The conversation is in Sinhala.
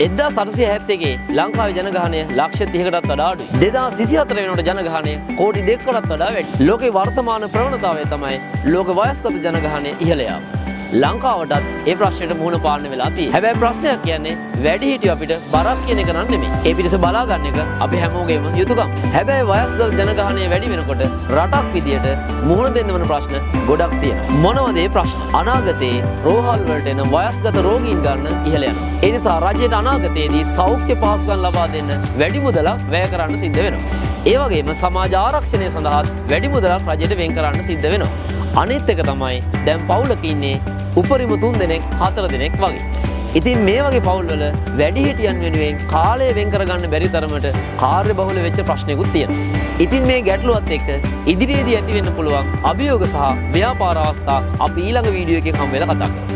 1971 ලංකාවේ ජනගහනය ලක්ෂ 30කටත් වඩා අඩුයි. 2024 වෙනකොට ජනගහනය කෝටි 2කටත් වඩා වැඩි. ලෝකේ වර්තමාන ප්‍රවණතාවය තමයි ලෝක වයස්ගත ජනගහනය ඉහළ යාම. ලංකාවටත් ඒ ප්‍රශ්නෙට මුහුණ පාන්න වෙලා තියෙනවා. හැබැයි ප්‍රශ්නයක් කියන්නේ වැඩිහිටියෝ අපිට බරක් කියන එක නන් නෙමෙයි. ඒ පිටස බලා ගන්න එක අපි හැමෝගේම යුතුයකම. හැබැයි වයස්ගත ජනගහනය වැඩි වෙනකොට රටක් විදියට මුහුණ දෙන්න වෙන ප්‍රශ්න ගොඩක් තියෙනවා. මොනවද ඒ ප්‍රශ්න? අනාගතයේ රෝහල් වලට එන වයස්ගත රෝගීන් ගන්න ඉහළ යනවා. ඒ නිසා රජයට අනාගතයේදී සෞඛ්‍ය පහසුකම් ලබා දෙන්න වැඩි මුදලක් වැය කරන්න සිද්ධ වෙනවා. ඒ වගේම සමාජ ආරක්ෂණය සඳහා වැඩි මුදලක් රජයට වෙන් කරන්න සිද්ධ වෙනවා. අනිත් එක තමයි දැන් පවුලක ඉන්නේ උපරිම 3 දෙනෙක් 4 දෙනෙක් වගේ. ඉතින් මේ වගේ පවුල්වල වැඩිහිටියන් වෙනුවෙන් කාලය වෙන් කරගන්න බැරි තරමට කාර්යබහුල වෙච්ච ප්‍රශ්නයකුත් තියෙනවා. ඉතින් මේ ගැටලුවත් එක්ක ඉදිරියේදී ඇති වෙන්න පුළුවන් අභියෝග සහ ව්‍යාපාර අවස්ථා අපි ඊළඟ වීඩියෝ එකෙන් හම් වෙලා කතා කරමු.